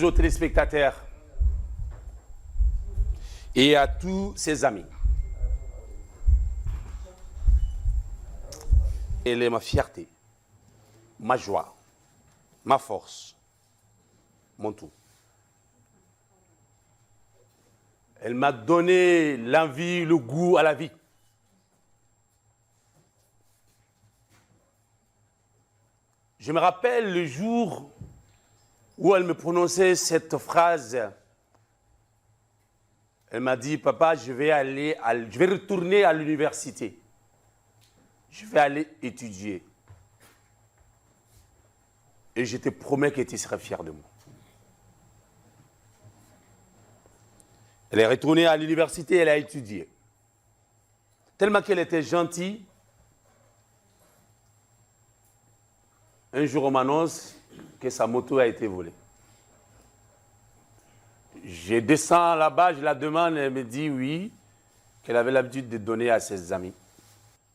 Aux téléspectateurs et à tous ses amis. Elle est ma fierté, ma joie, ma force, mon tout. Elle m'a donné l'envie, le goût à la vie. Je me rappelle le jour où elle me prononçait cette phrase. Elle m'a dit, papa, je vais retourner à l'université. Je vais aller étudier. Et je te promets que tu seras fier de moi. Elle est retournée à l'université, elle a étudié. Tellement qu'elle était gentille. Un jour, on m'annonce que sa moto a été volée. Je descends là-bas, je la demande, elle me dit oui, qu'elle avait l'habitude de donner à ses amis.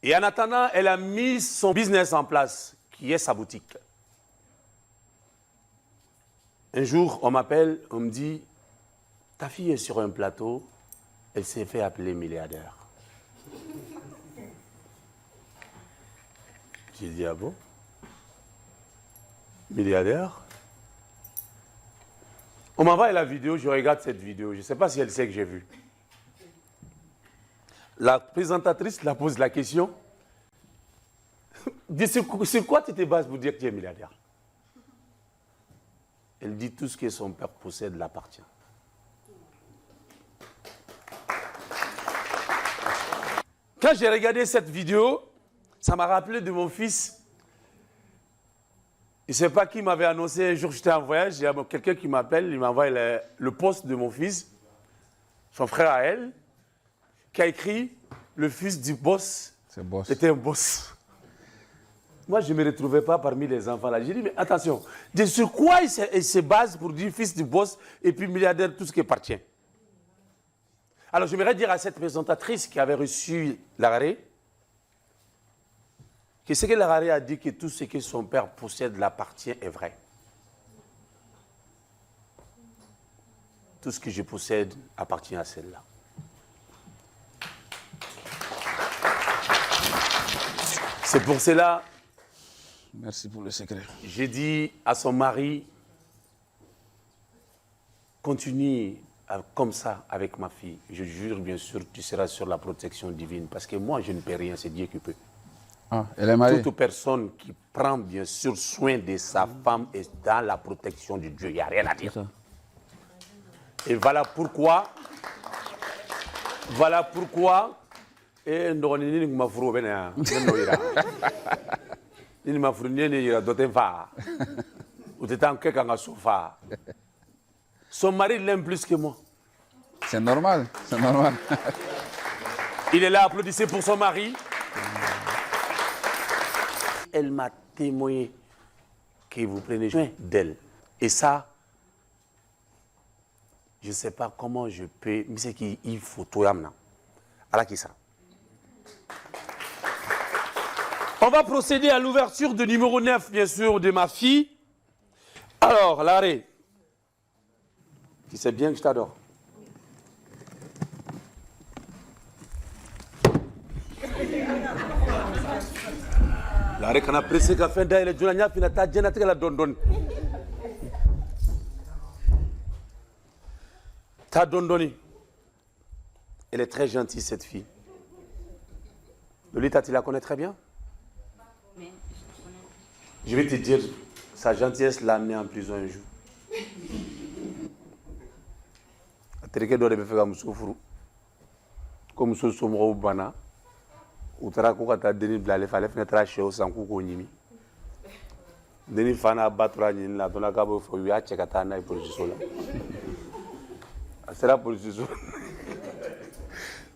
Et en attendant, elle a mis son business en place, qui est sa boutique. Un jour, on m'appelle, on me dit, ta fille est sur un plateau, elle s'est fait appeler milliardaire. J'ai dit, ah bon? Milliardaire? On m'envoie la vidéo, je regarde cette vidéo. Je ne sais pas si elle sait que j'ai vu. La présentatrice la pose la question. Sur quoi tu te bases pour dire que tu es milliardaire? Elle dit tout ce que son père possède l'appartient. Quand j'ai regardé cette vidéo, ça m'a rappelé de mon fils. Je ne sais pas qui m'avait annoncé, un jour j'étais en voyage, il y a quelqu'un qui m'appelle, il m'envoie le post de mon fils, son frère à elle, qui a écrit « Le fils du boss était un boss ». Moi, je ne me retrouvais pas parmi les enfants là. J'ai dit « Mais attention, sur quoi il se base pour dire fils du boss et puis milliardaire, tout ce qui appartient ?» Alors, j'aimerais dire à cette présentatrice qui avait reçu l'arrêt, que ce que Larare a dit, que tout ce que son père possède l'appartient, est vrai. Tout ce que je possède appartient à celle-là. C'est pour cela. Merci pour le secret. J'ai dit à son mari, continue comme ça avec ma fille. Je jure, bien sûr, tu seras sur la protection divine. Parce que moi, je ne peux rien, c'est Dieu qui peut. Ah, elle est mariée. Toute personne qui prend bien sûr soin de sa femme est dans la protection de Dieu. Il n'y a rien à dire. Et voilà pourquoi. Et son mari l'aime plus que moi. C'est normal, c'est normal. Il est là, applaudissez pour son mari. Elle m'a témoigné que vous prenez soin d'elle. Et ça, je ne sais pas comment je peux, mais c'est qu'il faut tout amener. Alors qui ça? On va procéder à l'ouverture du numéro 9, bien sûr, de ma fille. Alors, Larare, tu sais bien que je t'adore. Larare, quand on a pressé qu'à fin d'ailleurs, les gens ont ta génétique la donne. Ta donne. Elle est très gentille, cette fille. Lolita, tu la connais très bien? Oui, je connais. Je vais te dire, sa gentillesse l'a amenée en prison un jour. Comme ce sont au Bana, où tu as Denis Blale, il fallait faire chez eux sans coucou Nimi. Denis Fana Batra Nina, Dona Gabo, for you, Chekatana et Polisola. C'est la police.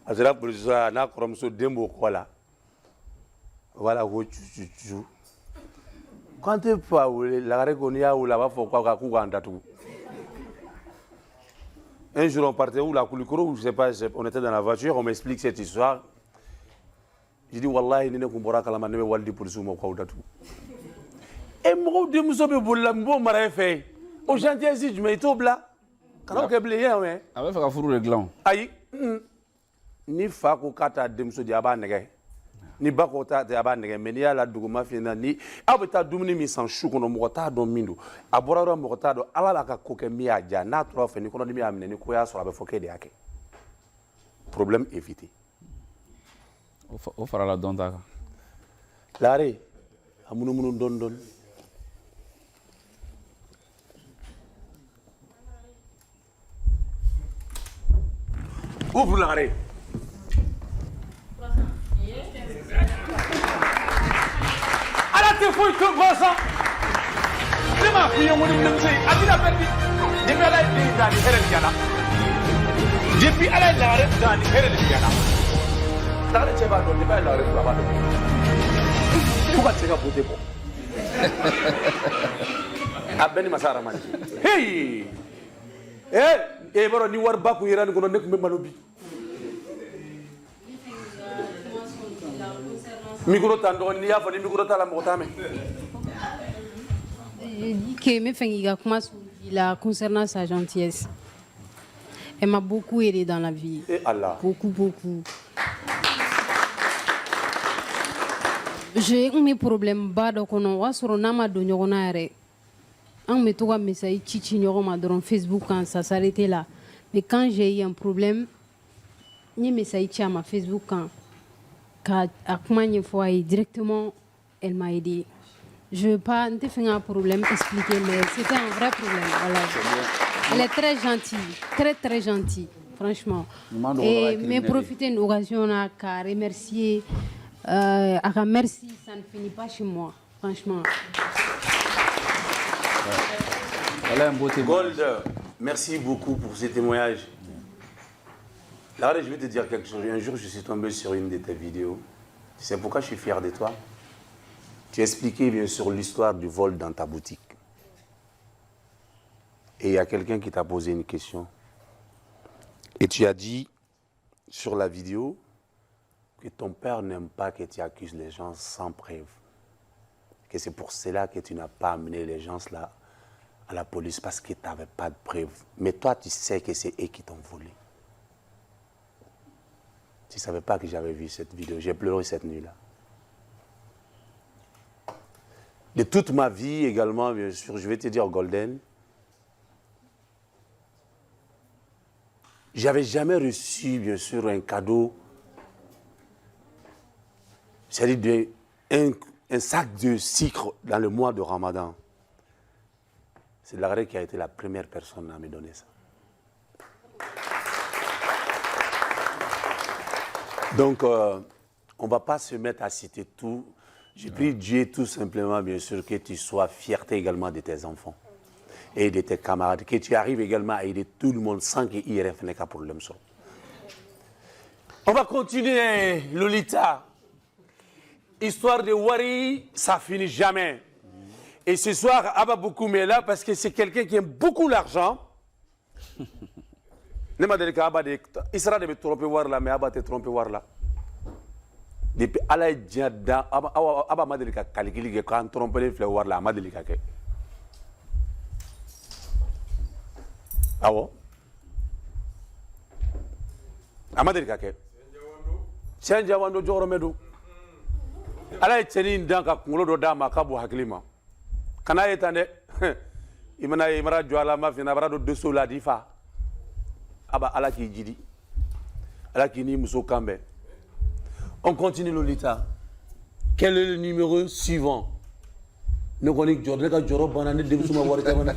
C'est la police. N'a comme ce démo quoi. Voilà où tu joues. Quand tu parles, la réconia ou là-bas, faut quoi tout. Un jour, on partait où la Koulikoro, je ne sais pas, on était dans la voiture, on m'explique cette histoire. J'ai dit, Wallah, il n'y a pas de mal Waldi pour le sumo. Et moi, je me suis dit, bon, fait. au gentil du métaux blanc. Quand on a oublié, ouais. Avec un fourreau de gland. Aïe, ni fa ko kata demso di aba nege. Ni ba ko ta aba nege, mais ni ala duguma fina ni abeta dumuni mi san shu kono mo ta do mindu. Abora mo ta do ala la ka ko ke mi aja na tro fe ni kono ni mi amene ni ko ya so abe foke de ake. Problème évité. O fara la don ta. Lare amunu munu don don. Ouvre l'arrêt. Alors tu fouilles tout bon ça. Tu m'as pris un mot de me dire. A tu la perdu. Depuis à la vie dans les Hérènes. Depuis à la l'arrêt dans les Hérènes. L'arrêt tu vas donner pas l'arrêt tu vas donner. Pourquoi tu vas voter pour? Abeni Masara Mani. Hey. Eh baro ni war ba ku yiran ko nek me malobi micro tando ni ya fa ni micro tala mo tame que me fengiga kuma la concernant sa gentillesse. Elle m'a beaucoup aidé dans la vie. Et Allah. Beaucoup. J'ai eu mes problèmes bas donc on va sur nama do nyona yare. On me trouve message chichi nyoma dans Facebook quand ça s'arrêtait là. Mais quand j'ai eu un problème, ni message à ma Facebook quand à comment une fois directement elle m'a aidé. Je veux pas te faire un problème expliquer mais c'était un vrai problème. Voilà. Elle est très gentille, très gentille, franchement. Et mais profiter de l'occasion à remercier merci, ça ne finit pas chez moi, franchement. Elle a un beau témoignage. Gold, merci beaucoup pour ces témoignages. Là, je vais te dire quelque chose. Un jour, je suis tombé sur une de tes vidéos. Tu sais pourquoi je suis fier de toi? Tu as expliqué bien sûr l'histoire du vol dans ta boutique. Et il y a quelqu'un qui t'a posé une question. Et tu as dit sur la vidéo que ton père n'aime pas que tu accuses les gens sans preuve. Que c'est pour cela que tu n'as pas amené les gens là à la police parce que tu n'avais pas de preuves. Mais toi, tu sais que c'est eux qui t'ont volé. Tu ne savais pas que j'avais vu cette vidéo. J'ai pleuré cette nuit-là. De toute ma vie également, bien sûr, je vais te dire, Golden, j'avais jamais reçu, bien sûr, un cadeau, c'est-à-dire un sac de sucre dans le mois de Ramadan. C'est Larry qui a été la première personne à me donner ça. Donc, on ne va pas se mettre à citer tout. J'ai pris Dieu tout simplement, bien sûr, que tu sois fierté également de tes enfants et de tes camarades, que tu arrives également à aider tout le monde sans qu'il y ait un problème. On va continuer, Lolita. Histoire de Wari, ça finit jamais. Et ce soir, Abba Bokoum est là parce que c'est quelqu'un qui aime beaucoup l'argent. Il sera de me tromper voir là, mais Abba te tromper voir là. Depuis Allah Djada, Abba m'a dit que calculer quand tromper les fleurs voir là, m'a dit que. Ah bon? M'a dit que. C'est un Jawando Joromedo. Allah est tenu dans ka kungolo dama kabu haklima. Kana yetane imara jwala mafina barado deso la difa. Aba ala ki jidi. Ala ki ni muso kambe. On continue Lolita. Quel est le numéro suivant? Ne connais Jordan ka joro banane de musuma warita bana.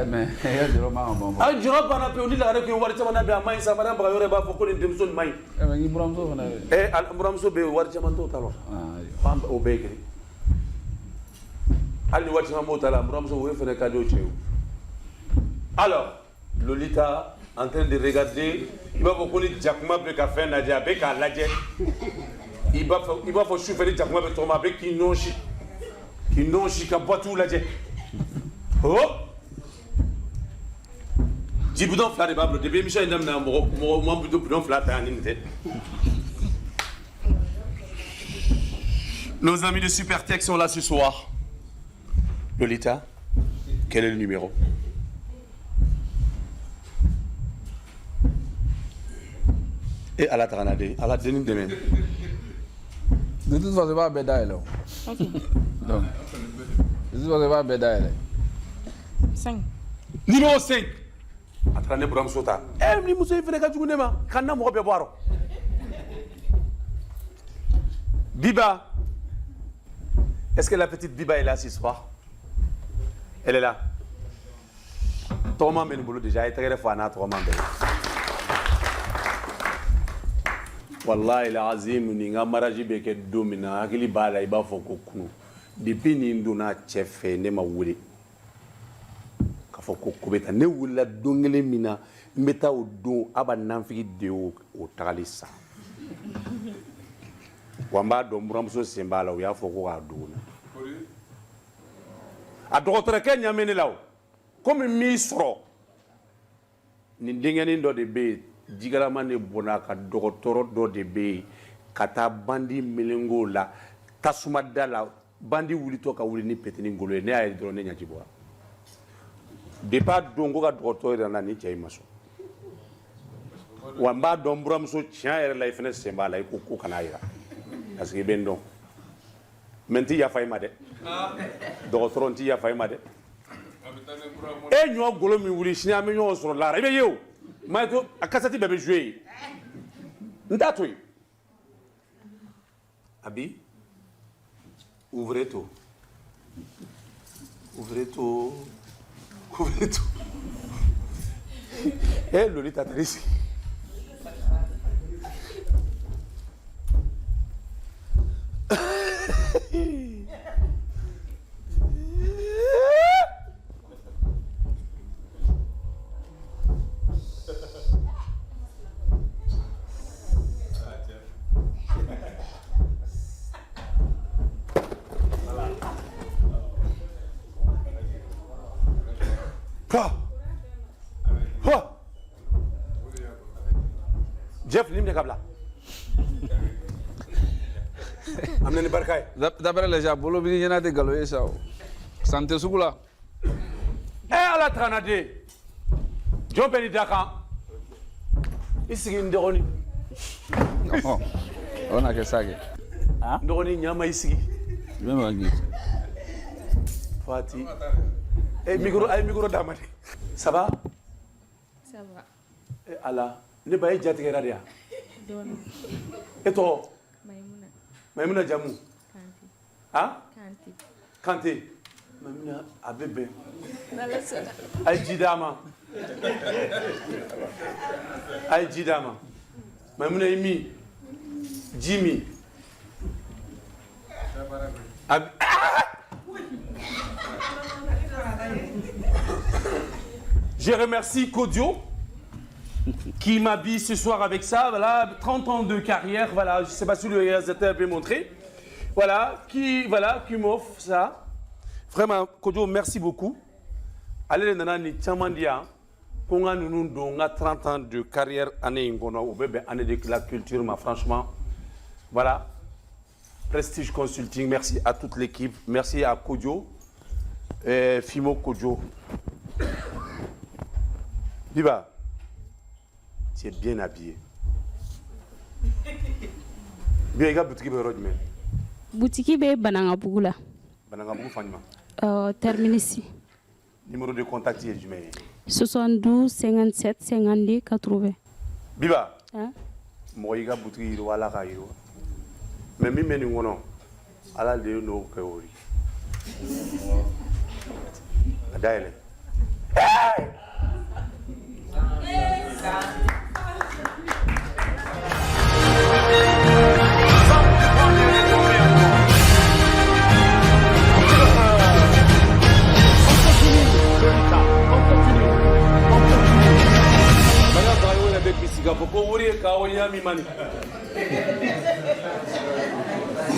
Mais ya joro ma bon. Ah joro bana pe oni la re ko warita bana be amay sa madame ba yore ba foko ni de muso may. Mais ni buramso bana. Al buramso be warita man to talo. Pam o bekri. Ali warita man to talo buramso we fene kado cheu. Alors, Lolita en train de regarder, il va beaucoup de Jakuma Beka faire Nadia Beka Ladje. Il va faire chauffer Jakuma Beka Thomas Beka qui n'onchi qui boit tout Ladje. Oh! Djiboudon Fla de Bablo, de Michel Ndam mon boudou Fla Taninte. Nos amis de Supertech sont là ce soir. Lolita, Quel est le numéro? Et à la Tranade, à la Denis demain. De toute façon, c'est pas Bédaï là. Ok. Donc, de toute façon, c'est pas Bédaï là. 5. Numéro 5. A taara ne buramuso ta. Ni muso in fana ka jugu ne ma. Ka na mɔgɔ bɛɛ bɔ a rɔ. Biba. Est-ce que la petite Biba est là ce soir? Elle est là. Tɔgɔma bɛ nin bolo déjà. A ye tɛgɛrɛ fɔ a n'a tɔgɔma bɛɛ. Wallahi l'azim ni nga mariage bɛ kɛ don min na hakili b'a la i b'a fɔ ko kunu. Depuis nin donna cɛ fɛ ne ma wele. K'a fɔ ko ko bɛ taa ne wulila don kelen min na n bɛ taa o don a b'a nanfigi de o tagali sa. Wa n b'a dɔn n buramuso sen b'a la o y'a fɔ ko k'a dogo na. A dɔgɔtɔrɔkɛ ɲamɛ ne la o komi n m'i sɔrɔ nin denkɛnin dɔ de bɛ yen jigalama ne bɔnna ka dɔgɔtɔrɔ dɔ de bɛ yen ka taa bandi melengo la tasuma da la bandi wulitɔ ka wuli ni pɛtini ngolo ye ne y'a ye dɔrɔn ne ɲaci bɔra depuis a don ko ka dɔgɔtɔrɔ yɛrɛ na ni cɛ in ma sɔn wa n b'a dɔn n buramuso tiɲɛ yɛrɛ la i fana sen b'a la i ko ko kana yira parce que i bɛ n dɔn mɛ n tɛ yafa i ma dɛ dɔgɔtɔrɔ n tɛ yafa i ma dɛ e ɲɔ golo min wuli sini an bɛ ɲɔgɔn sɔrɔ lara i bɛ ye o maa to a kasɛti bɛɛ bɛ joué yen n t'a to yen Abi ouvrez tout eh Lolita Trice Jeff lim de kabla amna ni barkay D'après les gens, bolo bi ñena de galo ça. Santé sugula. ala Tranade John Penny Daka isigi ndoroni Non. On a que ça. ah ndoroni nyama isigi Même en guide. Fati micro damade ça va Ça va. ala ne baye jatigera dia Don. eto Maimouna. Maimouna Jamu Kanti. ah Kanti. Kanté Maimouna abebe Nalasa. ay jidama Maimouna imi Jimmy Je remercie Kodio qui m'habille ce soir avec ça. Voilà, 30 ans de carrière. Voilà, je ne sais pas si le réalisateur peut montrer. Voilà, qui m'offre ça. Vraiment, Kodio, merci beaucoup. Allez, nana ni chamandia. Konga nous donnons 30 ans de carrière année ingona ou bébé année de la culture, mais franchement, voilà. Prestige Consulting, merci à toute l'équipe. Merci à Kodio. Fimo Kodio. Biba, tu es bien habillé. Bien, il y a boutique de Rodman. Boutique be Banangabougou là. Banangabougou Fanima. Terminus. Numéro de contact, c'est 72 57 52 80. Biba. Hein? Moi, il y a boutique de Walla Kairo. Mais mi meni ngono ala de no kawri adaile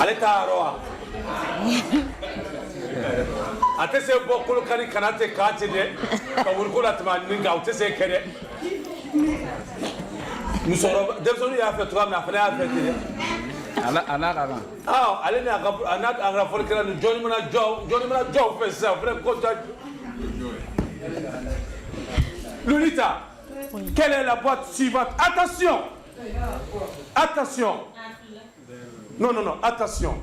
ale taroa ate se bokulu kani kanate kati de ka wurkula tmani nga ate se kede musoro demsoni ya fa tuam na fa ya fa de Ana kaka. ah ale na ana aga folkera no joni mana jow fe sa vrai ko ta Lolita, quelle est la boîte suivante? Attention! Attention! Non, attention.